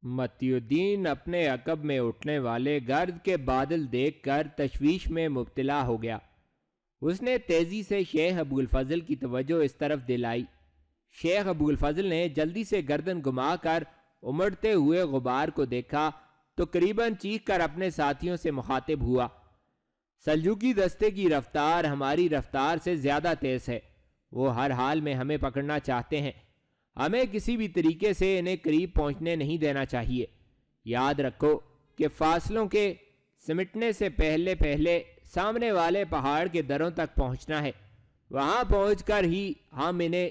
متی الدین اپنے عقب میں اٹھنے والے گرد کے بادل دیکھ کر تشویش میں مبتلا ہو گیا۔ اس نے تیزی سے شیخ ابو الفضل کی توجہ اس طرف دلائی۔ شیخ ابو الفضل نے جلدی سے گردن گھما کر امڑتے ہوئے غبار کو دیکھا تو قریباً چیخ کر اپنے ساتھیوں سے مخاطب ہوا، سلجوقی دستے کی رفتار ہماری رفتار سے زیادہ تیز ہے، وہ ہر حال میں ہمیں پکڑنا چاہتے ہیں، ہمیں کسی بھی طریقے سے انہیں قریب پہنچنے نہیں دینا چاہیے۔ یاد رکھو کہ فاصلوں کے سمٹنے سے پہلے سامنے والے پہاڑ کے دروں تک پہنچنا ہے، وہاں پہنچ کر ہی ہم انہیں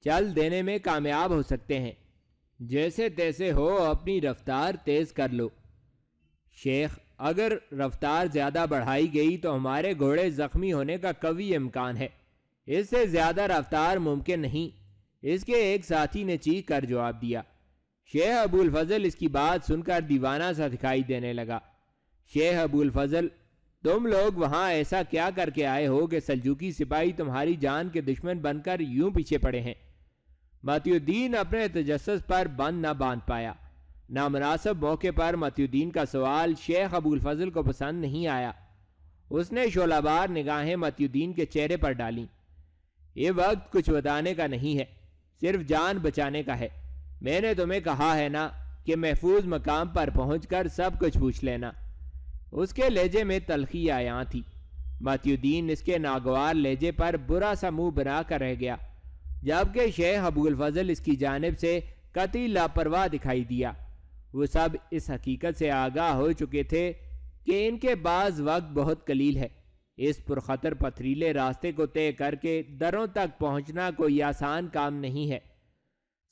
چل دینے میں کامیاب ہو سکتے ہیں۔ جیسے تیسے ہو اپنی رفتار تیز کر لو۔ شیخ، اگر رفتار زیادہ بڑھائی گئی تو ہمارے گھوڑے زخمی ہونے کا قوی امکان ہے، اس سے زیادہ رفتار ممکن نہیں، اس کے ایک ساتھی نے چیخ کر جواب دیا۔ شیخ ابو الفضل اس کی بات سن کر دیوانہ سا دکھائی دینے لگا۔ شیخ ابو الفضل، تم لوگ وہاں ایسا کیا کر کے آئے ہو کہ سلجوقی سپاہی تمہاری جان کے دشمن بن کر یوں پیچھے پڑے ہیں؟ متی الدین اپنے تجسس پر بند نہ باندھ پایا۔ نامناسب موقع پر متی الدین کا سوال شیخ ابو الفضل کو پسند نہیں آیا۔ اس نے شعلہ بار نگاہیں متی الدین کے چہرے پر ڈالیں۔ یہ وقت کچھ بتانے کا نہیں ہے، صرف جان بچانے کا ہے۔ میں نے تمہیں کہا ہے نا کہ محفوظ مقام پر پہنچ کر سب کچھ پوچھ لینا۔ اس کے لہجے میں تلخی عیاں تھی۔ متی الدین اس کے ناگوار لہجے پر برا سا منہ بنا کر رہ گیا، جبکہ شیخ ابو الفضل اس کی جانب سے قطعی لاپرواہ دکھائی دیا۔ وہ سب اس حقیقت سے آگاہ ہو چکے تھے کہ ان کے بعض وقت بہت قلیل ہے۔ اس پرخطر پتھریلے راستے کو طے کر کے دروں تک پہنچنا کوئی آسان کام نہیں ہے۔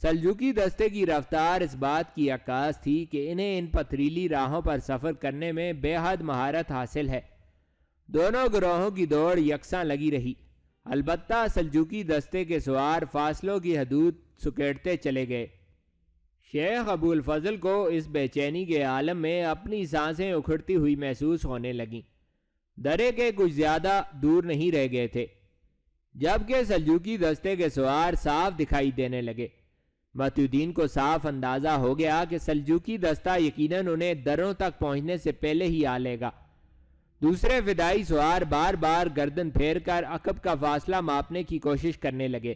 سلجوقی دستے کی رفتار اس بات کی عکاس تھی کہ انہیں ان پتھریلی راہوں پر سفر کرنے میں بے حد مہارت حاصل ہے۔ دونوں گروہوں کی دوڑ یکساں لگی رہی، البتہ سلجوقی دستے کے سوار فاصلوں کی حدود سکیڑتے چلے گئے۔ شیخ ابو الفضل کو اس بے چینی کے عالم میں اپنی سانسیں اکھڑتی ہوئی محسوس ہونے لگیں۔ درے کے کچھ زیادہ دور نہیں رہ گئے تھے جبکہ سلجوقی دستے کے سوار صاف دکھائی دینے لگے۔ متی الدین کو صاف اندازہ ہو گیا کہ سلجوقی دستہ یقیناً انہیں دروں تک پہنچنے سے پہلے ہی آ لے گا۔ دوسرے فدائی سوار بار بار گردن پھیر کر عقب کا فاصلہ ماپنے کی کوشش کرنے لگے۔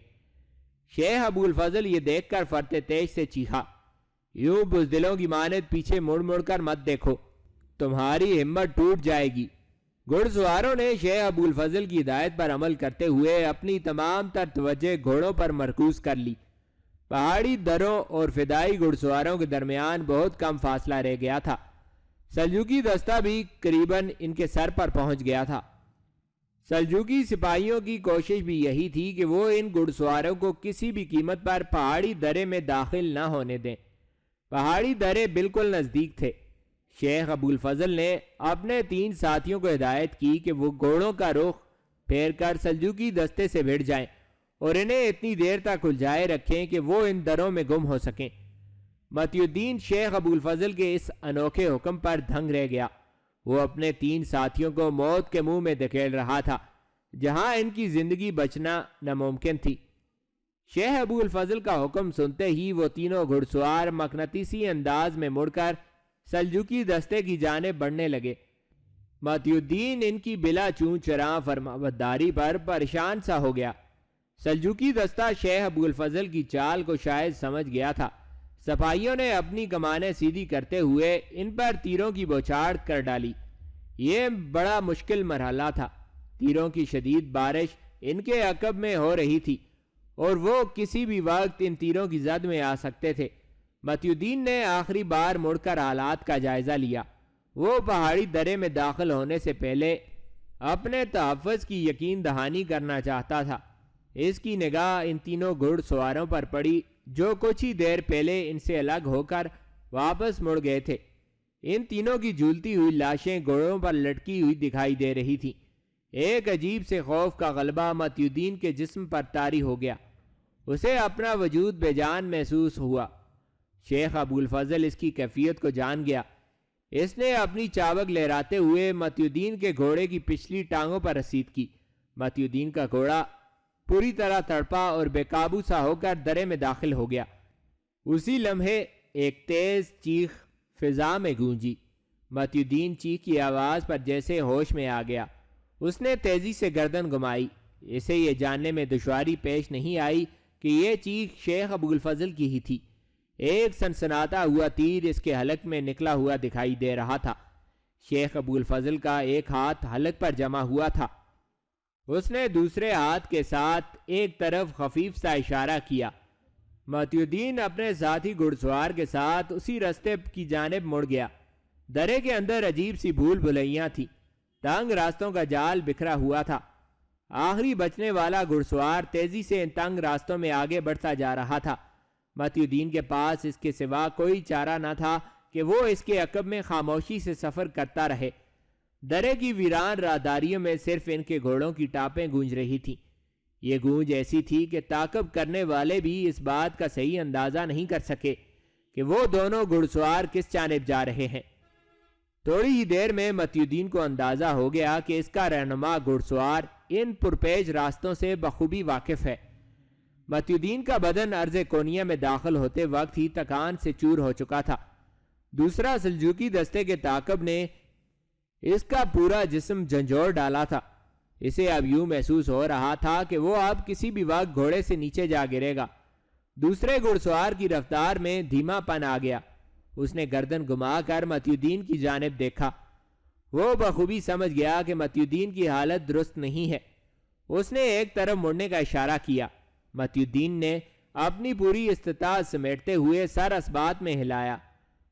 شیخ ابو الفضل یہ دیکھ کر فرتے تیز سے چیخا، یوں بزدلوں کی مانند پیچھے مڑ مڑ کر مت دیکھو، تمہاری ہمت ٹوٹ جائے گی۔ گھڑ سواروں نے شیخ ابو الفضل کی ہدایت پر عمل کرتے ہوئے اپنی تمام تر توجہ گھوڑوں پر مرکوز کر لی۔ پہاڑی دروں اور فدائی گھڑ سواروں کے درمیان بہت کم فاصلہ رہ گیا تھا۔ سلجوقی دستہ بھی قریباً ان کے سر پر پہنچ گیا تھا۔ سلجوقی سپاہیوں کی کوشش بھی یہی تھی کہ وہ ان گھڑ سواروں کو کسی بھی قیمت پر پہاڑی درے میں داخل نہ ہونے دیں۔ پہاڑی درے بالکل نزدیک تھے۔ شیخ ابو الفضل نے اپنے 3 ساتھیوں کو ہدایت کی کہ وہ گھوڑوں کا رخ پھیر کر سلجوقی دستے سے بھڑ جائیں اور انہیں اتنی دیر تک الجھائے رکھیں کہ وہ ان دروں میں گم ہو سکیں۔ متی الدین شیخ ابو الفضل کے اس انوکھے حکم پر دھنگ رہ گیا۔ وہ اپنے 3 ساتھیوں کو موت کے منہ میں دھکیل رہا تھا جہاں ان کی زندگی بچنا ناممکن تھی۔ شیخ ابو الفضل کا حکم سنتے ہی وہ تینوں گھڑ سوار مقناطیسی انداز میں مڑ کر سلجوقی دستے کی جانب بڑھنے لگے۔ متی الدین ان کی بلا چون چراں فرمانبرداری پر پریشان سا ہو گیا۔ سلجوقی دستہ شیخ ابو الفضل کی چال کو شاید سمجھ گیا تھا۔ سپاہیوں نے اپنی کمانیں سیدھی کرتے ہوئے ان پر تیروں کی بوچھاڑ کر ڈالی۔ یہ بڑا مشکل مرحلہ تھا۔ تیروں کی شدید بارش ان کے عقب میں ہو رہی تھی اور وہ کسی بھی وقت ان تیروں کی زد میں آ سکتے تھے۔ متی الدین نے آخری بار مڑ کر حالات کا جائزہ لیا۔ وہ پہاڑی درے میں داخل ہونے سے پہلے اپنے تحفظ کی یقین دہانی کرنا چاہتا تھا۔ اس کی نگاہ ان تینوں گھڑ سواروں پر پڑی جو کچھ ہی دیر پہلے ان سے الگ ہو کر واپس مڑ گئے تھے۔ ان تینوں کی جھولتی ہوئی لاشیں گھوڑوں پر لٹکی ہوئی دکھائی دے رہی تھیں۔ ایک عجیب سے خوف کا غلبہ متی الدین کے جسم پر طاری ہو گیا۔ اسے اپنا وجود بے جان محسوس ہوا۔ شیخ ابو الفضل اس کی کیفیت کو جان گیا۔ اس نے اپنی چابک لہراتے ہوئے متی الدین کے گھوڑے کی پچھلی ٹانگوں پر رسید کی۔ متی الدین کا گھوڑا پوری طرح تڑپا اور بے قابو سا ہو کر درے میں داخل ہو گیا۔ اسی لمحے ایک تیز چیخ فضا میں گونجی۔ متی الدین چیخ کی آواز پر جیسے ہوش میں آ گیا۔ اس نے تیزی سے گردن گھمائی۔ اسے یہ جاننے میں دشواری پیش نہیں آئی کہ یہ چیخ شیخ ابو الفضل کی ہی تھی۔ ایک سنسناتا ہوا تیر اس کے حلق میں نکلا ہوا دکھائی دے رہا تھا۔ شیخ ابو الفضل کا ایک ہاتھ حلق پر جمع ہوا تھا۔ اس نے دوسرے ہاتھ کے ساتھ ایک طرف خفیف سا اشارہ کیا۔ متی الدین اپنے ساتھی گھڑ سوار کے ساتھ اسی رستے کی جانب مڑ گیا۔ درے کے اندر عجیب سی بھول بھلیاں تھی۔ تنگ راستوں کا جال بکھرا ہوا تھا۔ آخری بچنے والا گھڑ سوار تیزی سے ان تنگ راستوں میں آگے بڑھتا جا رہا تھا۔ متی الدین کے پاس اس کے سوا کوئی چارہ نہ تھا کہ وہ اس کے عقب میں خاموشی سے سفر کرتا رہے۔ درے کی ویران راہداریوں میں صرف ان کے گھوڑوں کی ٹاپیں گونج رہی تھیں۔ یہ گونج ایسی تھی کہ تعقب کرنے والے بھی اس بات کا صحیح اندازہ نہیں کر سکے کہ وہ دونوں گھڑ سوار کس جانب جا رہے ہیں۔ تھوڑی ہی دیر میں متی الدین کو اندازہ ہو گیا کہ اس کا رہنما گھڑ سوار ان پرپیچ راستوں سے بخوبی واقف ہے۔ متی الدین کا بدن ارض کونیا میں داخل ہوتے وقت ہی تکان سے چور ہو چکا تھا۔ دوسرا سلجوقی دستے کے تعاقب نے اس کا پورا جسم جھنجھوڑ ڈالا تھا۔ اسے اب یوں محسوس ہو رہا تھا کہ وہ اب کسی بھی وقت گھوڑے سے نیچے جا گرے گا۔ دوسرے گھڑ سوار کی رفتار میں دھیما پن آ گیا۔ اس نے گردن گھما کر متی الدین کی جانب دیکھا۔ وہ بخوبی سمجھ گیا کہ متی الدین کی حالت درست نہیں ہے۔ اس نے ایک طرف مڑنے کا اشارہ کیا۔ متی الدین نے اپنی پوری استطاعت سمیٹتے ہوئے سر اسبات میں ہلایا۔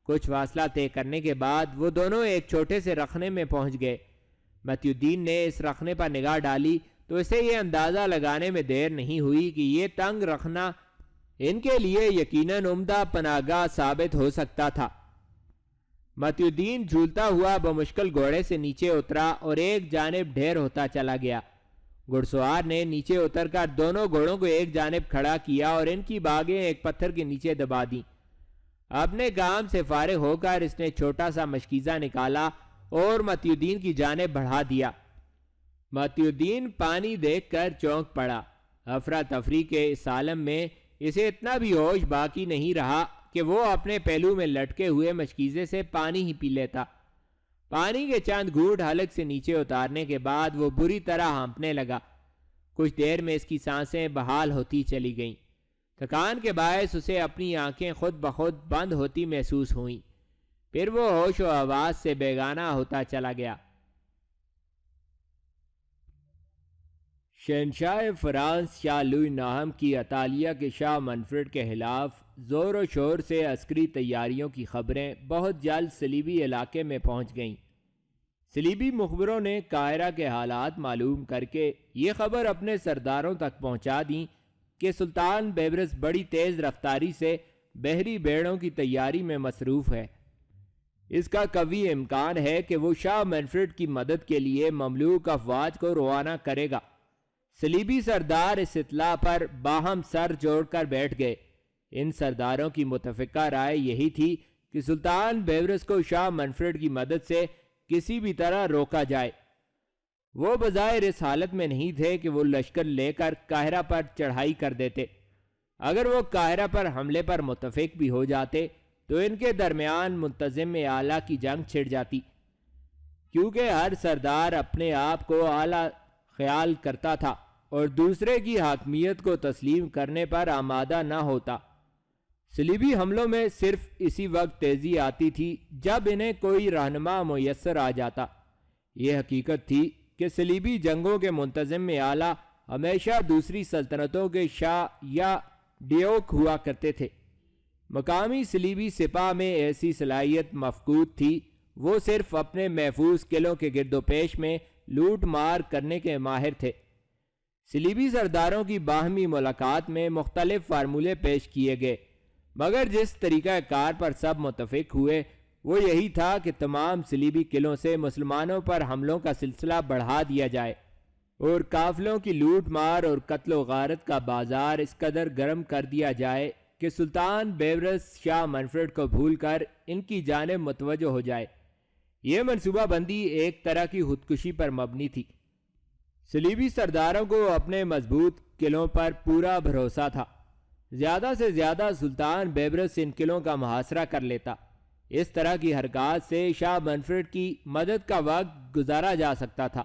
کچھ فاصلہ طے کرنے کے بعد وہ دونوں ایک چھوٹے سے رخنے میں پہنچ گئے۔ متی الدین نے اس رخنے پر نگاہ ڈالی تو اسے یہ اندازہ لگانے میں دیر نہیں ہوئی کہ یہ تنگ رخنا ان کے لیے یقیناً عمدہ پناہ گاہ ثابت ہو سکتا تھا۔ متی الدین جھولتا ہوا بمشکل گھوڑے سے نیچے اترا اور ایک جانب ڈھیر ہوتا چلا گیا۔ گھڑ سوار نے نیچے اتر کر دونوں گھوڑوں کو ایک جانب کھڑا کیا اور ان کی باگیں ایک پتھر کے نیچے دبا دیں۔ اپنے کام سے فارغ ہو کر اس نے چھوٹا سا مشکیزہ نکالا اور متی الدین کی جانب بڑھا دیا۔ متی الدین پانی دیکھ کر چونک پڑا۔ افراتفری کے اس عالم میں اسے اتنا بھی ہوش باقی نہیں رہا کہ وہ اپنے پہلو میں لٹکے ہوئے مشکیزے سے پانی ہی پی لیتا۔ پانی کے چند گھونٹ حلق سے نیچے اتارنے کے بعد وہ بری طرح ہانپنے لگا۔ کچھ دیر میں اس کی سانسیں بحال ہوتی چلی گئیں۔ تھکان کے باعث اسے اپنی آنکھیں خود بخود بند ہوتی محسوس ہوئیں۔ پھر وہ ہوش و حواس سے بیگانہ ہوتا چلا گیا۔ شہنشاہ فرانس شاہ لوئی ناہم کی اطالیہ کے شاہ منفرڈ کے خلاف زور و شور سے عسکری تیاریوں کی خبریں بہت جلد صلیبی علاقے میں پہنچ گئیں۔ صلیبی مخبروں نے قاہرہ کے حالات معلوم کر کے یہ خبر اپنے سرداروں تک پہنچا دیں کہ سلطان بیبرس بڑی تیز رفتاری سے بحری بیڑوں کی تیاری میں مصروف ہے۔ اس کا قوی امکان ہے کہ وہ شاہ منفرڈ کی مدد کے لیے مملوک افواج کو روانہ کرے گا۔ صلیبی سردار اس اطلاع پر باہم سر جوڑ کر بیٹھ گئے۔ ان سرداروں کی متفقہ رائے یہی تھی کہ سلطان بیبرس کو شاہ منفرڈ کی مدد سے کسی بھی طرح روکا جائے۔ وہ بظاہر اس حالت میں نہیں تھے کہ وہ لشکر لے کر قاہرہ پر چڑھائی کر دیتے۔ اگر وہ قاہرہ پر حملے پر متفق بھی ہو جاتے تو ان کے درمیان منتظم اعلیٰ کی جنگ چھڑ جاتی، کیونکہ ہر سردار اپنے آپ کو اعلیٰ خیال کرتا تھا اور دوسرے کی حاکمیت کو تسلیم کرنے پر آمادہ نہ ہوتا۔ صلیبی حملوں میں صرف اسی وقت تیزی آتی تھی جب انہیں کوئی رہنما میسر آ جاتا۔ یہ حقیقت تھی کہ صلیبی جنگوں کے منتظم اعلیٰ ہمیشہ دوسری سلطنتوں کے شاہ یا ڈیوک ہوا کرتے تھے۔ مقامی صلیبی سپاہ میں ایسی صلاحیت مفقود تھی۔ وہ صرف اپنے محفوظ قلعوں کے گرد و پیش میں لوٹ مار کرنے کے ماہر تھے۔ صلیبی سرداروں کی باہمی ملاقات میں مختلف فارمولے پیش کیے گئے، مگر جس طریقہ کار پر سب متفق ہوئے وہ یہی تھا کہ تمام صلیبی قلعوں سے مسلمانوں پر حملوں کا سلسلہ بڑھا دیا جائے اور قافلوں کی لوٹ مار اور قتل و غارت کا بازار اس قدر گرم کر دیا جائے کہ سلطان بیبرس شاہ منفرڈ کو بھول کر ان کی جانب متوجہ ہو جائے۔ یہ منصوبہ بندی ایک طرح کی خودکشی پر مبنی تھی۔ صلیبی سرداروں کو اپنے مضبوط قلعوں پر پورا بھروسہ تھا۔ زیادہ سے زیادہ سلطان بیبرس ان قلعوں کا محاصرہ کر لیتا۔ اس طرح کی حرکات سے شاہ منفرڈ کی مدد کا وقت گزارا جا سکتا تھا۔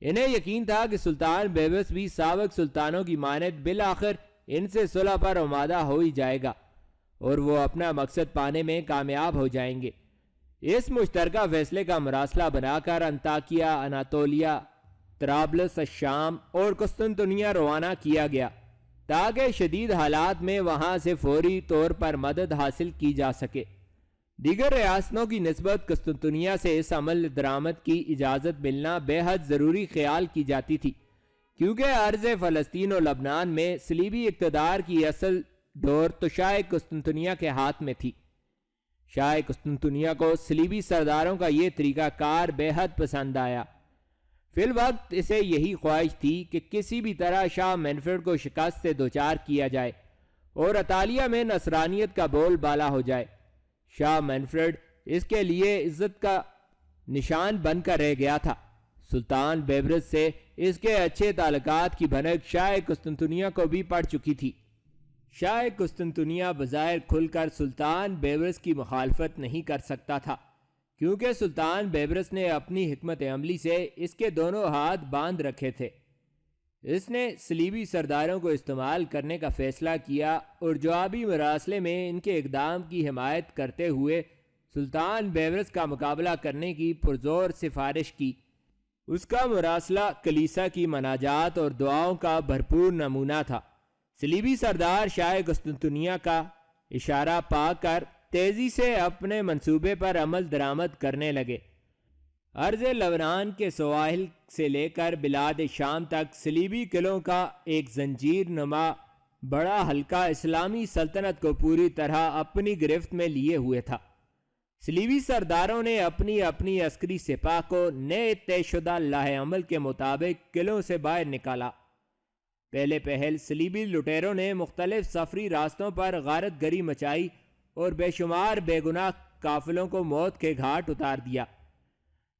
انہیں یقین تھا کہ سلطان بیبرس بھی سابق سلطانوں کی مانند بالآخر ان سے صلح پر آمادہ ہو ہی جائے گا اور وہ اپنا مقصد پانے میں کامیاب ہو جائیں گے۔ اس مشترکہ فیصلے کا مراسلہ بنا کر انطاکیہ، اناطولیہ، طرابلس الشام اور قسطنطنیہ روانہ کیا گیا تاکہ شدید حالات میں وہاں سے فوری طور پر مدد حاصل کی جا سکے۔ دیگر ریاستوں کی نسبت قسطنطنیہ سے اس عمل درآمد کی اجازت ملنا بے حد ضروری خیال کی جاتی تھی، کیونکہ ارض فلسطین و لبنان میں صلیبی اقتدار کی اصل ڈور تو شاہ قسطنطنیہ کے ہاتھ میں تھی۔ شاہ قسطنطنیہ کو صلیبی سرداروں کا یہ طریقہ کار بے حد پسند آیا۔ فی الوقت اسے یہی خواہش تھی کہ کسی بھی طرح شاہ منفرڈ کو شکست سے دوچار کیا جائے اور اطالیہ میں نصرانیت کا بول بالا ہو جائے۔ شاہ منفرڈ اس کے لیے عزت کا نشان بن کر رہ گیا تھا۔ سلطان بیبرس سے اس کے اچھے تعلقات کی بھنک شاہ قسطنطنیہ کو بھی پڑ چکی تھی۔ شاہ قسطنطنیہ بظاہر کھل کر سلطان بیبرس کی مخالفت نہیں کر سکتا تھا، کیونکہ سلطان بیبرس نے اپنی حکمت عملی سے اس کے دونوں ہاتھ باندھ رکھے تھے۔ اس نے صلیبی سرداروں کو استعمال کرنے کا فیصلہ کیا اور جوابی مراسلے میں ان کے اقدام کی حمایت کرتے ہوئے سلطان بیبرس کا مقابلہ کرنے کی پرزور سفارش کی۔ اس کا مراسلہ کلیسا کی مناجات اور دعاؤں کا بھرپور نمونہ تھا۔ صلیبی سردار شاہ قسطنطنیہ کا اشارہ پا کر تیزی سے اپنے منصوبے پر عمل درآمد کرنے لگے۔ ارض لبنان کے سواحل سے لے کر بلاد شام تک صلیبی قلعوں کا ایک زنجیر نما بڑا حلقہ اسلامی سلطنت کو پوری طرح اپنی گرفت میں لیے ہوئے تھا۔ صلیبی سرداروں نے اپنی اپنی عسکری سپاہ کو نئے طے شدہ لاہ عمل کے مطابق قلعوں سے باہر نکالا۔ پہلے پہل صلیبی لٹیروں نے مختلف سفری راستوں پر غارت گری مچائی اور بے شمار بے گناہ قافلوں کو موت کے گھاٹ اتار دیا۔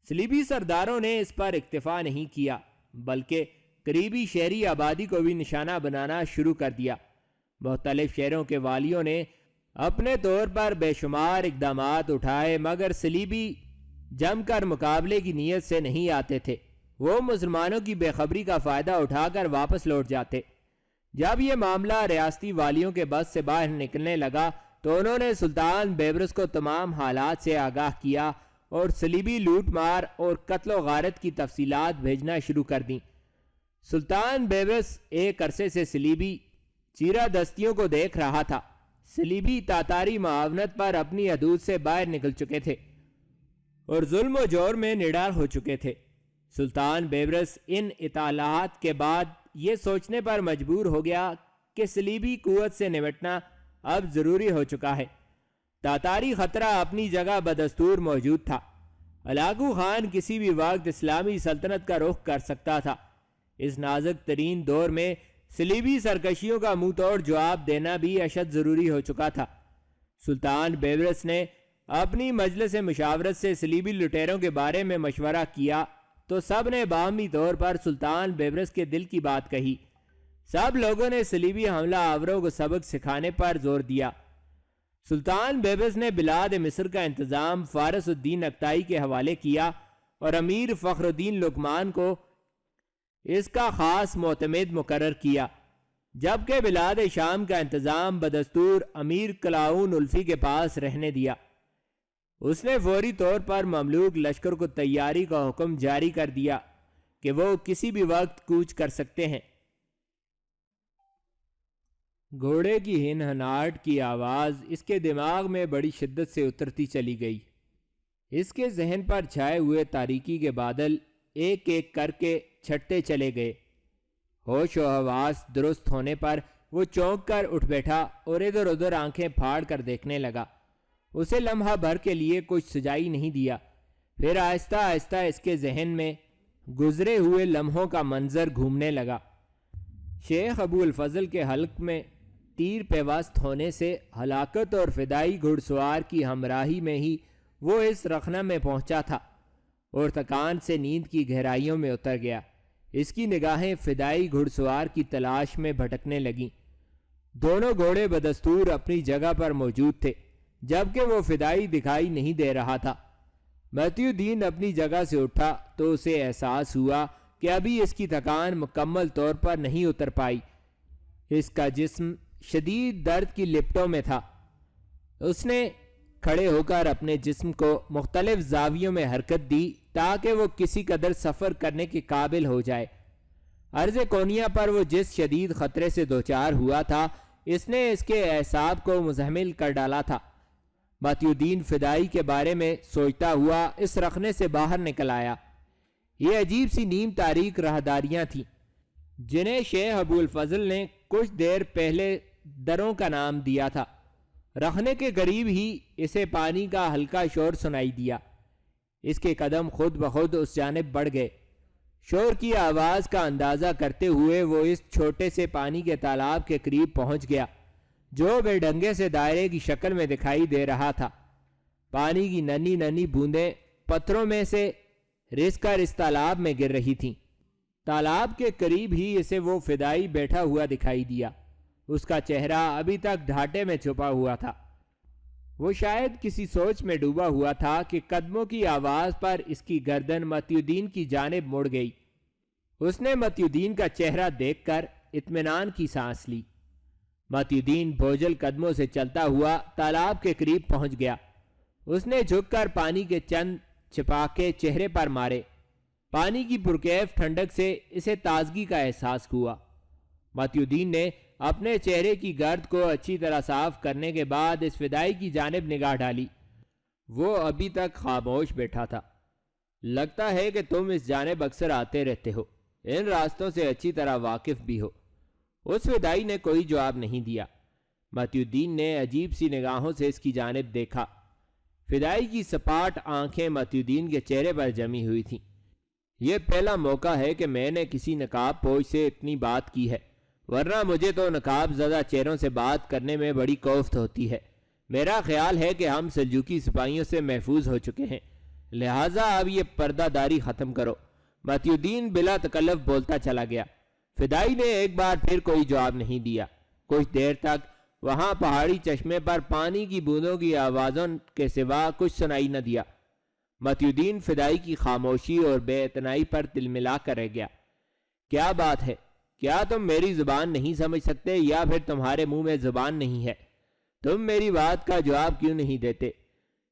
صلیبی سرداروں نے اس پر اکتفا نہیں کیا، بلکہ قریبی شہری آبادی کو بھی نشانہ بنانا شروع کر دیا۔ مختلف شہروں کے والیوں نے اپنے طور پر بے شمار اقدامات اٹھائے، مگر صلیبی جم کر مقابلے کی نیت سے نہیں آتے تھے۔ وہ مسلمانوں کی بے خبری کا فائدہ اٹھا کر واپس لوٹ جاتے۔ جب یہ معاملہ ریاستی والیوں کے بس سے باہر نکلنے لگا تو انہوں نے سلطان بیبرس کو تمام حالات سے آگاہ کیا اور صلیبی لوٹ مار اور قتل و غارت کی تفصیلات بھیجنا شروع کر دیں۔ سلطان بیبرس ایک عرصے سے صلیبی چیرہ دستیوں کو دیکھ رہا تھا۔ صلیبی تاتاری معاونت پر اپنی حدود سے باہر نکل چکے تھے اور ظلم و جور میں نڈال ہو چکے تھے۔ سلطان بیبرس ان اطلاعات کے بعد یہ سوچنے پر مجبور ہو گیا کہ صلیبی قوت سے نمٹنا اب ضروری ہو چکا ہے۔ تاتاری خطرہ اپنی جگہ بدستور موجود تھا۔ علاقو خان کسی بھی وقت اسلامی سلطنت کا رخ کر سکتا تھا۔ اس نازک ترین دور میں صلیبی سرکشیوں کا منہ توڑ جواب دینا بھی اشد ضروری ہو چکا تھا۔ سلطان بیبرس نے اپنی مجلس مشاورت سے صلیبی لٹیروں کے بارے میں مشورہ کیا تو سب نے باہمی طور پر سلطان بیبرس کے دل کی بات کہی۔ سب لوگوں نے صلیبی حملہ آوروں کو سبق سکھانے پر زور دیا۔ سلطان بیبرس نے بلاد مصر کا انتظام فارس الدین اکتائی کے حوالے کیا اور امیر فخر الدین لقمان کو اس کا خاص معتمد مقرر کیا، جبکہ بلاد شام کا انتظام بدستور امیر کلاؤن الفی کے پاس رہنے دیا۔ اس نے فوری طور پر مملوک لشکر کو تیاری کا حکم جاری کر دیا کہ وہ کسی بھی وقت کوچ کر سکتے ہیں۔ گھوڑے کی ہنہناہٹ کی آواز اس کے دماغ میں بڑی شدت سے اترتی چلی گئی۔ اس کے ذہن پر چھائے ہوئے تاریکی کے بادل ایک ایک کر کے چھٹتے چلے گئے۔ ہوش و حواس درست ہونے پر وہ چونک کر اٹھ بیٹھا اور ادھر ادھر آنکھیں پھاڑ کر دیکھنے لگا۔ اسے لمحہ بھر کے لیے کچھ سجائی نہیں دیا۔ پھر آہستہ آہستہ اس کے ذہن میں گزرے ہوئے لمحوں کا منظر گھومنے لگا۔ شیخ ابو الفضل کے حلق میں تیر پیوست ہونے سے ہلاکت اور فدائی گھڑ سوار کی ہمراہی میں ہی وہ اس رخنہ میں پہنچا تھا اور تکان سے نیند کی گہرائیوں میں اتر گیا۔ اس کی نگاہیں فدائی گھڑ سوار کی تلاش میں بھٹکنے لگیں۔ دونوں گھوڑے بدستور اپنی جگہ پر موجود تھے، جبکہ وہ فدائی دکھائی نہیں دے رہا تھا۔ متی الدین اپنی جگہ سے اٹھا تو اسے احساس ہوا کہ ابھی اس کی تھکان مکمل طور پر نہیں اتر پائی۔ اس کا جسم شدید درد کی لپٹوں میں تھا۔ اس نے کھڑے ہو کر اپنے جسم کو مختلف زاویوں میں حرکت دی تاکہ وہ کسی قدر سفر کرنے کے قابل ہو جائے۔ عرض کونیا پر وہ جس شدید خطرے سے دوچار ہوا تھا، اس نے اس کے اعصاب کو مزمل کر ڈالا تھا۔ متی الدین فدائی کے بارے میں سوچتا ہوا اس رخنے سے باہر نکل آیا۔ یہ عجیب سی نیم تاریک راہداریاں تھیں جنہیں شیخ ابو الفضل نے کچھ دیر پہلے دروں کا نام دیا تھا۔ رخنے کے قریب ہی اسے پانی کا ہلکا شور سنائی دیا۔ اس کے قدم خود بخود اس جانب بڑھ گئے۔ شور کی آواز کا اندازہ کرتے ہوئے وہ اس چھوٹے سے پانی کے تالاب کے قریب پہنچ گیا جو بے ڈھنگے سے دائرے کی شکل میں دکھائی دے رہا تھا۔ پانی کی ننھی ننھی بوندیں پتھروں میں سے رس کر اس تالاب میں گر رہی تھیں۔ تالاب کے قریب ہی اسے وہ فدائی بیٹھا ہوا دکھائی دیا۔ اس کا چہرہ ابھی تک ڈھاٹے میں چھپا ہوا تھا۔ وہ شاید کسی سوچ میں ڈوبا ہوا تھا کہ قدموں کی آواز پر اس کی گردن متی الدین کی جانب مڑ گئی۔ اس نے متی الدین کا چہرہ دیکھ کر اطمینان کی سانس لی۔ متی الدین بوجھل قدموں سے چلتا ہوا تالاب کے قریب پہنچ گیا۔ اس نے جھک کر پانی کے چند چھپاکے چہرے پر مارے۔ پانی کی پرکیف ٹھنڈک سے اسے تازگی کا احساس ہوا۔ متی الدین نے اپنے چہرے کی گرد کو اچھی طرح صاف کرنے کے بعد اس فدائی کی جانب نگاہ ڈالی۔ وہ ابھی تک خاموش بیٹھا تھا۔ لگتا ہے کہ تم اس جانب اکثر آتے رہتے ہو، ان راستوں سے اچھی طرح واقف بھی ہو۔ اس فدائی نے کوئی جواب نہیں دیا۔ متی الدین نے عجیب سی نگاہوں سے اس کی جانب دیکھا۔ فدائی کی سپاٹ آنکھیں متی الدین کے چہرے پر جمی ہوئی تھیں۔ یہ پہلا موقع ہے کہ میں نے کسی نقاب پوش سے اتنی بات کی ہے، ورنہ مجھے تو نقاب زدہ چہروں سے بات کرنے میں بڑی کوفت ہوتی ہے۔ میرا خیال ہے کہ ہم سلجوقی سپاہیوں سے محفوظ ہو چکے ہیں، لہٰذا اب یہ پردہ داری ختم کرو۔ متی الدین بلا تکلف بولتا چلا گیا۔ فدائی نے ایک بار پھر کوئی جواب نہیں دیا۔ کچھ دیر تک وہاں پہاڑی چشمے پر پانی کی بوندوں کی آوازوں کے سوا کچھ سنائی نہ دیا۔ متی الدین فدائی کی خاموشی اور بے اعتنائی پر تل ملا کر رہ گیا۔ کیا بات ہے؟ کیا تم میری زبان نہیں سمجھ سکتے یا پھر تمہارے منہ میں زبان نہیں ہے؟ تم میری بات کا جواب کیوں نہیں دیتے؟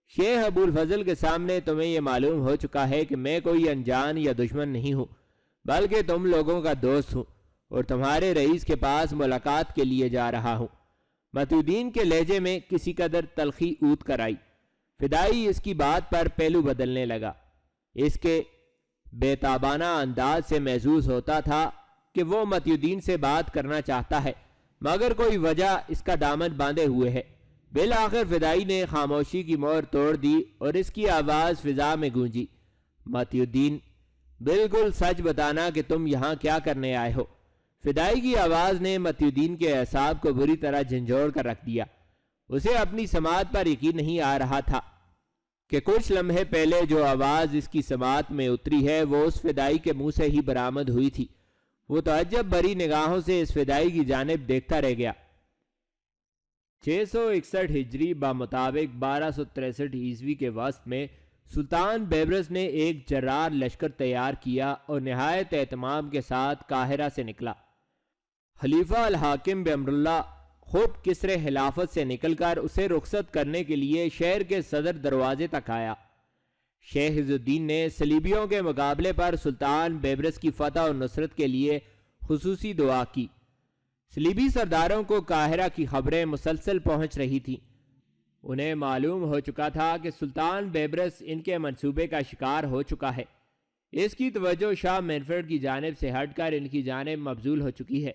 شیخ ابو الفضل کے سامنے تمہیں یہ معلوم ہو چکا ہے کہ میں کوئی انجان یا دشمن نہیں ہوں، بلکہ تم لوگوں کا دوست ہوں اور تمہارے رئیس کے پاس ملاقات کے لیے جا رہا ہوں۔ متی الدین کے لہجے میں کسی قدر تلخی اونت کر آئی۔ فدائی اس کی بات پر پہلو بدلنے لگا۔ اس کے بے تابانہ انداز سے محسوس ہوتا تھا کہ وہ متی الدین سے بات کرنا چاہتا ہے، مگر کوئی وجہ اس کا دامن باندھے ہوئے ہے۔ بالآخر فدائی نے خاموشی کی مہر توڑ دی اور اس کی آواز فضا میں گونجی۔ متی الدین، بالکل سچ بتانا کہ تم یہاں کیا کرنے آئے ہو؟ فدائی کی آواز نے متی الدین کے اعصاب کو بری طرح جھنجھوڑ کر رکھ دیا۔ اسے اپنی سماعت پر یقین نہیں آ رہا تھا کہ کچھ لمحے پہلے جو آواز اس کی سماعت میں اتری ہے وہ اس فدائی کے منہ سے ہی برآمد ہوئی تھی۔ وہ تعجب بری نگاہوں سے اس فدائی کی جانب دیکھتا رہ گیا۔ 661 ہجری بمطابق 1263 عیسوی کے وسط میں سلطان بیبرس نے ایک جرار لشکر تیار کیا اور نہایت اہتمام کے ساتھ قاہرہ سے نکلا۔ خلیفہ الحاکم بامر اللہ خود کسر خلافت سے نکل کر اسے رخصت کرنے کے لیے شہر کے صدر دروازے تک آیا۔ شیخ عز الدین نے صلیبیوں کے مقابلے پر سلطان بیبرس کی فتح اور نصرت کے لیے خصوصی دعا کی۔ صلیبی سرداروں کو قاہرہ کی خبریں مسلسل پہنچ رہی تھیں۔ انہیں معلوم ہو چکا تھا کہ سلطان بیبرس ان کے منصوبے کا شکار ہو چکا ہے۔ اس کی توجہ شاہ مینفرڈ کی جانب سے ہٹ کر ان کی جانب مبذول ہو چکی ہے،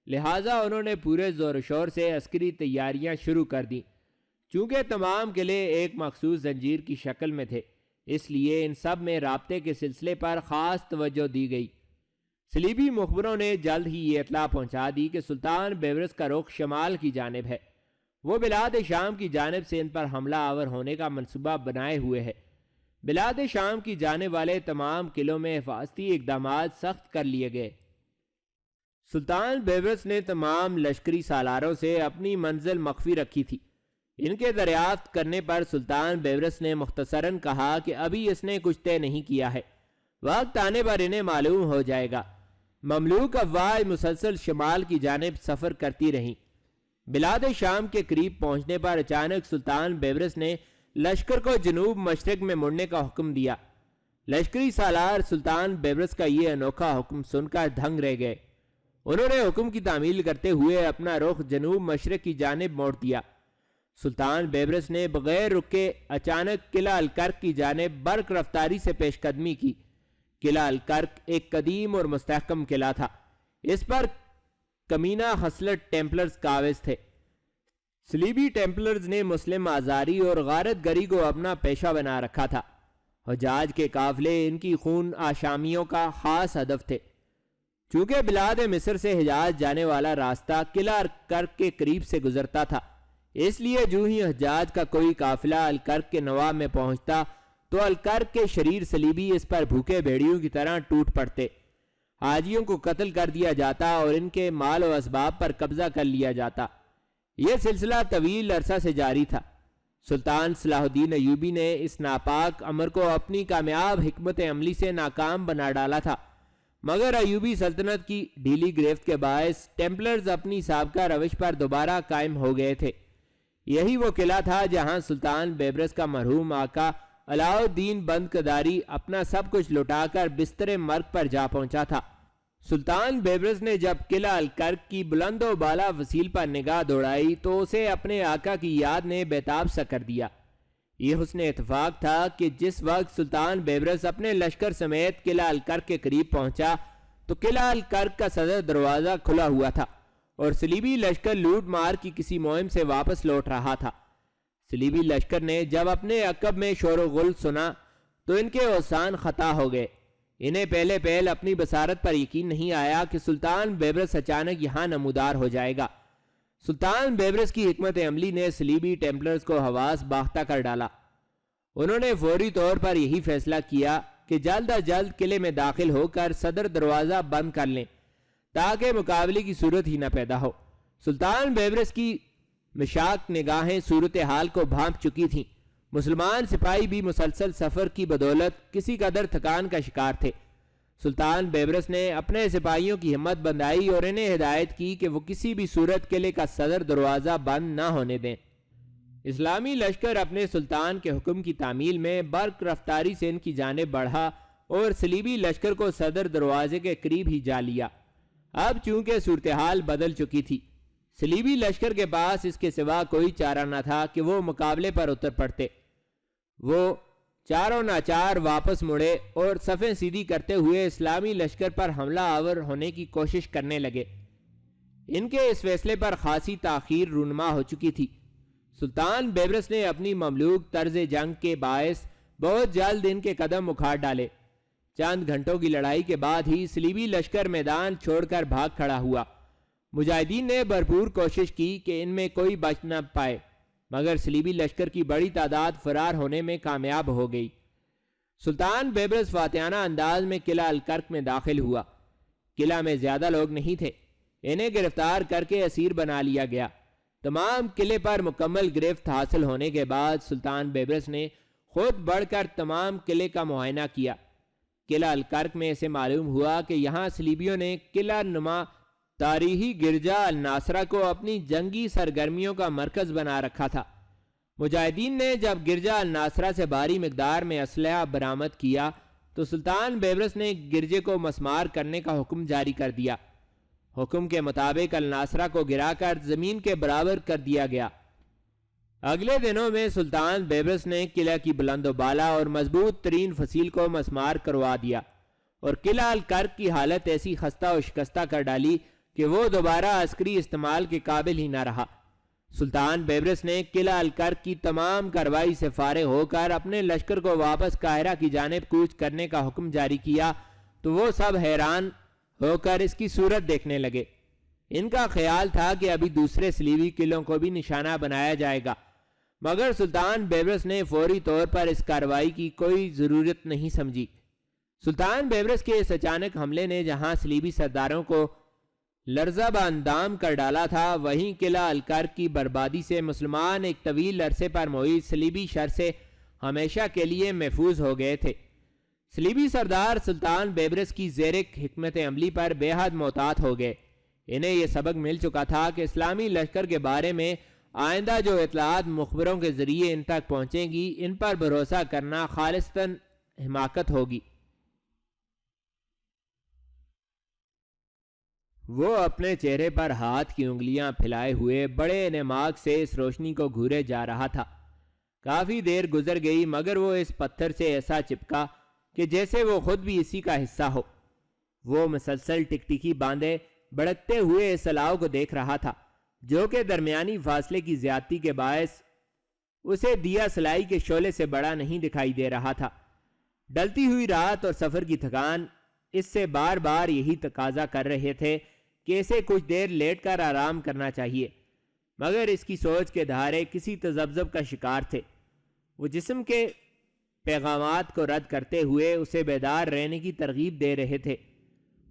لہٰذا انہوں نے پورے زور و شور سے عسکری تیاریاں شروع کر دیں۔ چونکہ تمام قلعے ایک مخصوص زنجیر کی شکل میں تھے، اس لیے ان سب میں رابطے کے سلسلے پر خاص توجہ دی گئی۔ صلیبی مخبروں نے جلد ہی یہ اطلاع پہنچا دی کہ سلطان بیبرس کا رخ شمال کی جانب ہے۔ وہ بلاد شام کی جانب سے ان پر حملہ آور ہونے کا منصوبہ بنائے ہوئے ہے۔ بلاد شام کی جانب والے تمام قلعوں میں حفاظتی اقدامات سخت کر لیے گئے۔ سلطان بیبرس نے تمام لشکری سالاروں سے اپنی منزل مخفی رکھی تھی۔ ان کے دریافت کرنے پر سلطان بیبرس نے مختصراً کہا کہ ابھی اس نے کچھ طے نہیں کیا ہے، وقت آنے پر انہیں معلوم ہو جائے گا۔ مملوک افواج مسلسل شمال کی جانب سفر کرتی رہیں۔ بلاد شام کے قریب پہنچنے پر اچانک سلطان بیبرس نے لشکر کو جنوب مشرق میں مڑنے کا حکم دیا۔ لشکری سالار سلطان بیبرس کا یہ انوکھا حکم سن کر دھنگ رہ گئے۔ انہوں نے حکم کی تعمیل کرتے ہوئے اپنا رخ جنوب مشرق کی جانب موڑ دیا۔ سلطان بیبرس نے بغیر رکے اچانک قلعہ الکرک کی جانب برق رفتاری سے پیش قدمی کی۔ قلعہ الکرک ایک قدیم اور مستحکم قلعہ تھا۔ اس پر کمینہ خصلت ٹیمپلرز قابض تھے۔ صلیبی ٹیمپلرز نے مسلم آزاری اور غارت گری کو اپنا پیشہ بنا رکھا تھا۔ حجاج کے قافلے ان کی خون آشامیوں کا خاص ہدف تھے۔ چونکہ بلاد مصر سے حجاز جانے والا راستہ قلعہ الکرک کے قریب سے گزرتا تھا، اس لیے جو ہی حجاج کا کوئی قافلہ الکرک کے نواب میں پہنچتا تو الکرک کے شریر صلیبی اس پر بھوکے بھیڑیوں کی طرح ٹوٹ پڑتے، حاجیوں کو قتل کر دیا جاتا اور ان کے مال و اسباب پر قبضہ کر لیا جاتا۔ یہ سلسلہ طویل عرصہ سے جاری تھا۔ سلطان صلاح الدین ایوبی نے اس ناپاک امر کو اپنی کامیاب حکمت عملی سے ناکام بنا ڈالا تھا، مگر ایوبی سلطنت کی ڈھیلی گرفت کے باعث ٹیمپلرز اپنی سابقہ روش پر دوبارہ قائم ہو گئے تھے۔ یہی وہ قلعہ تھا جہاں سلطان بیبرس کا مرحوم آقا علاء الدین بند کداری اپنا سب کچھ لٹا کر بستر مرگ پر جا پہنچا تھا۔ سلطان بیبرس نے جب قلعہ الکرک کی بلند و بالا فصیل پر نگاہ دوڑائی تو اسے اپنے آقا کی یاد نے بیتاب سا کر دیا۔ یہ حسن اتفاق تھا کہ جس وقت سلطان بیبرس اپنے لشکر سمیت قلعہ الکرک کے قریب پہنچا تو قلعہ الکرک کا صدر دروازہ کھلا ہوا تھا اور صلیبی لشکر لوٹ مار کی کسی مہم سے واپس لوٹ رہا تھا۔ صلیبی لشکر نے جب اپنے عقب میں شور و غل سنا تو ان کے اوسان خطا ہو گئے۔ انہیں پہلے پہل اپنی بصارت پر یقین نہیں آیا کہ سلطان بیبرس اچانک یہاں نمودار ہو جائے گا۔ سلطان بیبرس کی حکمت عملی نے صلیبی ٹیمپلرز کو حواس باختہ کر ڈالا۔ انہوں نے فوری طور پر یہی فیصلہ کیا کہ جلد از جلد قلعے میں داخل ہو کر صدر دروازہ بند کر لیں تاکہ مقابلے کی صورت ہی نہ پیدا ہو۔ سلطان بیبرس کی مشاق نگاہیں صورتحال کو بھانپ چکی تھیں۔ مسلمان سپاہی بھی مسلسل سفر کی بدولت کسی قدر تھکان کا شکار تھے۔ سلطان بیبرس نے اپنے سپاہیوں کی ہمت بندھائی اور انہیں ہدایت کی کہ وہ کسی بھی صورت قلعے کا صدر دروازہ بند نہ ہونے دیں۔ اسلامی لشکر اپنے سلطان کے حکم کی تعمیل میں برق رفتاری سے ان کی جانب بڑھا اور صلیبی لشکر کو صدر دروازے کے قریب ہی جا لیا۔ اب چونکہ صورتحال بدل چکی تھی، صلیبی لشکر کے پاس اس کے سوا کوئی چارہ نہ تھا کہ وہ مقابلے پر اتر پڑتے۔ وہ چاروں ناچار واپس مڑے اور صفیں سیدھی کرتے ہوئے اسلامی لشکر پر حملہ آور ہونے کی کوشش کرنے لگے۔ ان کے اس فیصلے پر خاصی تاخیر رونما ہو چکی تھی۔ سلطان بیبرس نے اپنی مملوک طرز جنگ کے باعث بہت جلد ان کے قدم اکھاڑ ڈالے۔ چند گھنٹوں کی لڑائی کے بعد ہی صلیبی لشکر میدان چھوڑ کر بھاگ کھڑا ہوا۔ مجاہدین نے بھرپور کوشش کی کہ ان میں کوئی بچ نہ پائے، مگر صلیبی لشکر کی بڑی تعداد فرار ہونے میں کامیاب ہو گئی۔ سلطان بیبرس فاتحانہ انداز میں قلعہ الکرک میں داخل ہوا۔ قلعہ میں زیادہ لوگ نہیں تھے، انہیں گرفتار کر کے اسیر بنا لیا گیا۔ تمام قلعے پر مکمل گرفت حاصل ہونے کے بعد سلطان بیبرس نے خود بڑھ کر تمام قلعے کا معائنہ کیا۔ قلعہ الکرک میں اسے معلوم ہوا کہ یہاں صلیبیوں نے قلعہ نما تاریخی گرجا الناصرہ کو اپنی جنگی سرگرمیوں کا مرکز بنا رکھا تھا۔ مجاہدین نے جب گرجا الناصرہ سے بھاری مقدار میں اسلحہ برآمد کیا تو سلطان بیبرس نے گرجے کو مسمار کرنے کا حکم جاری کر دیا۔ حکم کے مطابق الناصرہ کو گرا کر زمین کے برابر کر دیا گیا۔ اگلے دنوں میں سلطان بیبرس نے قلعہ کی بلند و بالا اور مضبوط ترین فصیل کو مسمار کروا دیا اور قلعہ الکرک کی حالت ایسی خستہ و شکستہ کر ڈالی کہ وہ دوبارہ عسکری استعمال کے قابل ہی نہ رہا۔ سلطان بیبرس نے قلعہ الکرک کی تمام کارروائی سے فارغ ہو کر اپنے لشکر کو واپس قاہرہ کی جانب کوچ کرنے کا حکم جاری کیا تو وہ سب حیران ہو کر اس کی صورت دیکھنے لگے۔ ان کا خیال تھا کہ ابھی دوسرے صلیبی قلعوں کو بھی نشانہ بنایا جائے گا، مگر سلطان بیبرس نے فوری طور پر اس کارروائی کی کوئی ضرورت نہیں سمجھی۔ سلطان بیبرس کے اس اچانک حملے نے جہاں صلیبی سرداروں کو لرزہ باندام کر ڈالا تھا، وہیں قلعہ الکرک کی بربادی سے مسلمان ایک طویل عرصے پر محیط صلیبی شر سے ہمیشہ کے لیے محفوظ ہو گئے تھے۔ صلیبی سردار سلطان بیبرس کی زیرک حکمت عملی پر بے حد محتاط ہو گئے۔ انہیں یہ سبق مل چکا تھا کہ اسلامی لشکر کے بارے میں آئندہ جو اطلاعات مخبروں کے ذریعے ان تک پہنچیں گی، ان پر بھروسہ کرنا خالصتاً حماقت ہوگی۔ وہ اپنے چہرے پر ہاتھ کی انگلیاں پھیلائے ہوئے بڑے انہماک سے اس روشنی کو گھورے جا رہا تھا۔ کافی دیر گزر گئی مگر وہ اس پتھر سے ایسا چپکا کہ جیسے وہ خود بھی اسی کا حصہ ہو۔ وہ مسلسل ٹکٹکی باندھے بڑھتے ہوئے اس الاؤ کو دیکھ رہا تھا، جو کہ درمیانی فاصلے کی زیادتی کے باعث اسے دیا سلائی کے شعلے سے بڑا نہیں دکھائی دے رہا تھا۔ ڈلتی ہوئی رات اور سفر کی تھکان اس سے بار بار یہی تقاضا کر رہے تھے کہ اسے کچھ دیر لیٹ کر آرام کرنا چاہیے، مگر اس کی سوچ کے دھارے کسی تذبذب کا شکار تھے۔ وہ جسم کے پیغامات کو رد کرتے ہوئے اسے بیدار رہنے کی ترغیب دے رہے تھے۔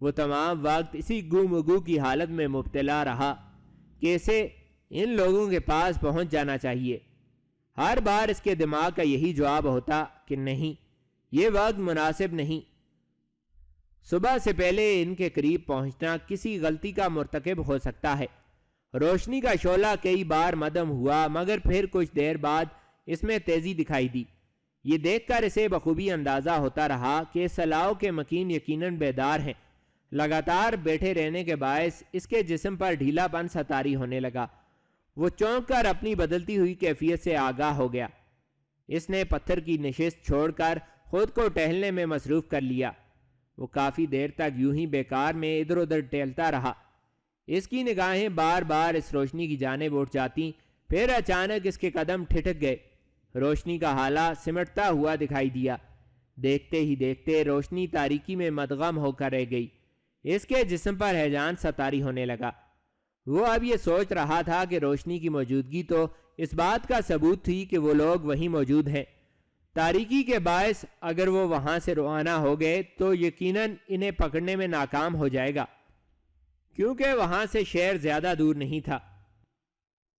وہ تمام وقت اسی گو کی حالت میں مبتلا رہا کہ اسے ان لوگوں کے پاس پہنچ جانا چاہیے۔ ہر بار اس کے دماغ کا یہی جواب ہوتا کہ نہیں، یہ وقت مناسب نہیں۔ صبح سے پہلے ان کے قریب پہنچنا کسی غلطی کا مرتکب ہو سکتا ہے۔ روشنی کا شعلہ کئی بار مدھم ہوا مگر پھر کچھ دیر بعد اس میں تیزی دکھائی دی۔ یہ دیکھ کر اسے بخوبی اندازہ ہوتا رہا کہ اس الاؤ کے مکین یقیناً بیدار ہیں۔ لگاتار بیٹھے رہنے کے باعث اس کے جسم پر ڈھیلا پن سطاری ہونے لگا۔ وہ چونک کر اپنی بدلتی ہوئی کیفیت سے آگاہ ہو گیا۔ اس نے پتھر کی نشست چھوڑ کر خود کو ٹہلنے میں مصروف کر لیا۔ وہ کافی دیر تک یوں ہی بیکار میں ادھر ادھر ٹہلتا رہا۔ اس کی نگاہیں بار بار اس روشنی کی جانب اٹھ جاتی، پھر اچانک اس کے قدم ٹھٹک گئے۔ روشنی کا حالہ سمٹتا ہوا دکھائی دیا۔ دیکھتے ہی دیکھتے روشنی تاریکی میں مدغم ہو کر رہ گئی۔ اس کے جسم پر ہیجان سطاری ہونے لگا۔ وہ اب یہ سوچ رہا تھا کہ روشنی کی موجودگی تو اس بات کا ثبوت تھی کہ وہ لوگ وہیں موجود ہیں۔ تاریکی کے باعث اگر وہ وہاں سے روانہ ہو گئے تو یقیناً انہیں پکڑنے میں ناکام ہو جائے گا، کیونکہ وہاں سے شہر زیادہ دور نہیں تھا۔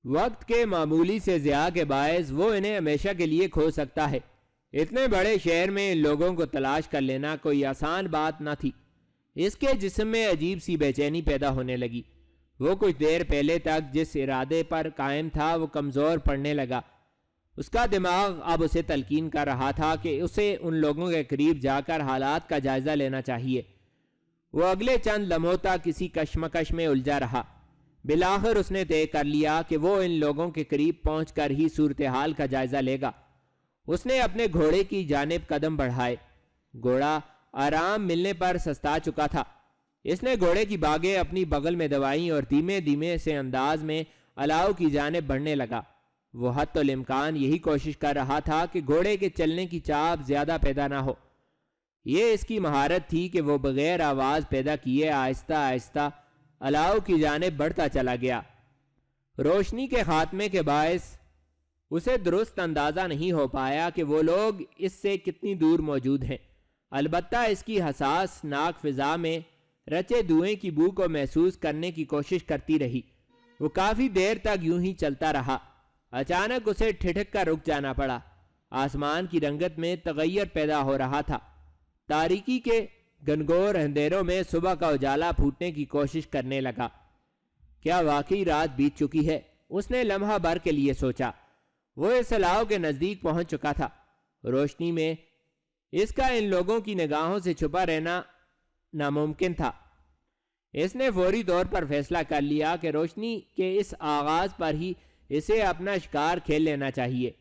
وقت کے معمولی سے ضیاع کے باعث وہ انہیں ہمیشہ کے لیے کھو سکتا ہے۔ اتنے بڑے شہر میں ان لوگوں کو تلاش کر لینا کوئی آسان بات نہ تھی۔ اس کے جسم میں عجیب سی بے چینی پیدا ہونے لگی۔ وہ کچھ دیر پہلے تک جس ارادے پر قائم تھا وہ کمزور پڑنے لگا۔ اس کا دماغ اب اسے تلقین کر رہا تھا کہ اسے ان لوگوں کے قریب جا کر حالات کا جائزہ لینا چاہیے۔ وہ اگلے چند لمحوں تک کسی کشمکش میں الجھا رہا۔ بالآخر اس نے طے کر لیا کہ وہ ان لوگوں کے قریب پہنچ کر ہی صورتحال کا جائزہ لے گا۔ اس نے اپنے گھوڑے کی جانب قدم بڑھائے۔ گھوڑا آرام ملنے پر سستا چکا تھا۔ اس نے گھوڑے کی باگیں اپنی بغل میں دبائیں اور دھیمے دھیمے سے انداز میں الاؤ کی جانب بڑھنے لگا۔ وہ حتی الامکان یہی کوشش کر رہا تھا کہ گھوڑے کے چلنے کی چاپ زیادہ پیدا نہ ہو۔ یہ اس کی مہارت تھی کہ وہ بغیر آواز پیدا کیے آہستہ آہستہ الاؤ کی جانب بڑھتا چلا گیا۔ روشنی کے خاتمے کے باعث اسے درست اندازہ نہیں ہو پایا کہ وہ لوگ اس سے کتنی دور موجود ہیں، البتہ اس کی حساس ناک فضا میں رچے دھوئیں کی بو کو محسوس کرنے کی کوشش کرتی رہی۔ وہ کافی دیر تک یوں ہی چلتا رہا۔ اچانک اسے ٹھٹک کر رک جانا پڑا۔ آسمان کی رنگت میں تغیر پیدا ہو رہا تھا۔ تاریکی کے گنگور اندھیروں میں صبح کا اجالا پھوٹنے کی کوشش کرنے لگا۔ کیا واقعی رات بیت چکی ہے؟ اس نے لمحہ بھر کے لیے سوچا۔ وہ اس الاؤ کے نزدیک پہنچ چکا تھا۔ روشنی میں اس کا ان لوگوں کی نگاہوں سے چھپا رہنا ناممکن تھا۔ اس نے فوری طور پر فیصلہ کر لیا کہ روشنی کے اس آغاز پر ہی اسے اپنا شکار کھیل لینا چاہیے۔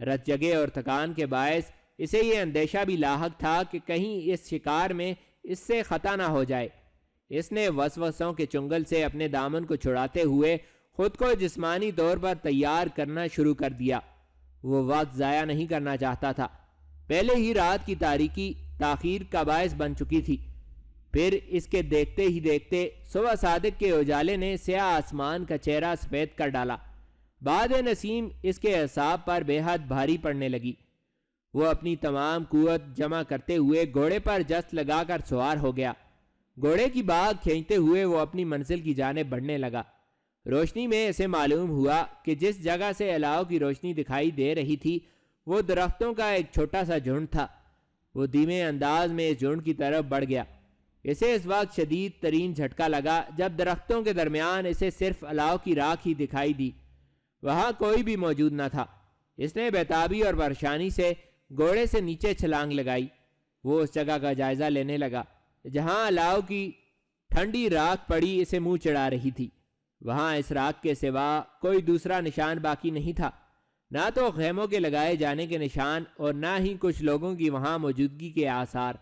رت جگے اور تھکان کے باعث اسے یہ اندیشہ بھی لاحق تھا کہ کہیں اس شکار میں اس سے خطا نہ ہو جائے۔ اس نے وسوسوں کے چنگل سے اپنے دامن کو چھڑاتے ہوئے خود کو جسمانی طور پر تیار کرنا شروع کر دیا۔ وہ وقت ضائع نہیں کرنا چاہتا تھا۔ پہلے ہی رات کی تاریکی تاخیر کا باعث بن چکی تھی۔ پھر اس کے دیکھتے ہی دیکھتے صبح صادق کے اجالے نے سیاہ آسمان کا چہرہ سفید کر ڈالا۔ باد نسیم اس کے اعصاب پر بے حد بھاری پڑنے لگی۔ وہ اپنی تمام قوت جمع کرتے ہوئے گھوڑے پر جست لگا کر سوار ہو گیا۔ گھوڑے کی باگ کھینچتے ہوئے وہ اپنی منزل کی جانب بڑھنے لگا۔ روشنی میں اسے معلوم ہوا کہ جس جگہ سے الاؤ کی روشنی دکھائی دے رہی تھی وہ درختوں کا ایک چھوٹا سا جھنڈ تھا۔ وہ دھیمے انداز میں اس جھنڈ کی طرف بڑھ گیا۔ اسے اس وقت شدید ترین جھٹکا لگا جب درختوں کے درمیان اسے صرف الاؤ کی راکھ ہی دکھائی دی۔ وہاں کوئی بھی موجود نہ تھا۔ اس نے بےتابی اور پریشانی سے گھوڑے سے نیچے چھلانگ لگائی۔ وہ اس جگہ کا جائزہ لینے لگا جہاں الاؤ کی ٹھنڈی راکھ پڑی اسے منہ چڑھا رہی تھی۔ وہاں اس راکھ کے سوا کوئی دوسرا نشان باقی نہیں تھا، نہ تو خیموں کے لگائے جانے کے نشان اور نہ ہی کچھ لوگوں کی وہاں موجودگی کے آثار۔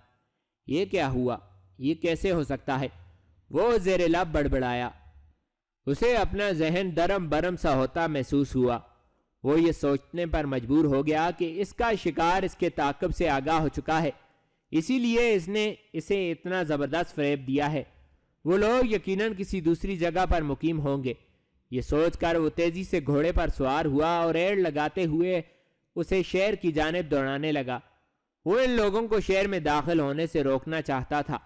یہ کیا ہوا؟ یہ کیسے ہو سکتا ہے؟ وہ زیر لب بڑبڑایا۔ اسے اپنا ذہن درم برم سا ہوتا محسوس ہوا۔ وہ یہ سوچنے پر مجبور ہو گیا کہ اس کا شکار اس کے تعاقب سے آگاہ ہو چکا ہے، اسی لیے اس نے اسے اتنا زبردست فریب دیا ہے۔ وہ لوگ یقیناً کسی دوسری جگہ پر مقیم ہوں گے۔ یہ سوچ کر وہ تیزی سے گھوڑے پر سوار ہوا اور ایڑ لگاتے ہوئے اسے شہر کی جانب دوڑانے لگا۔ وہ ان لوگوں کو شہر میں داخل ہونے سے روکنا چاہتا تھا،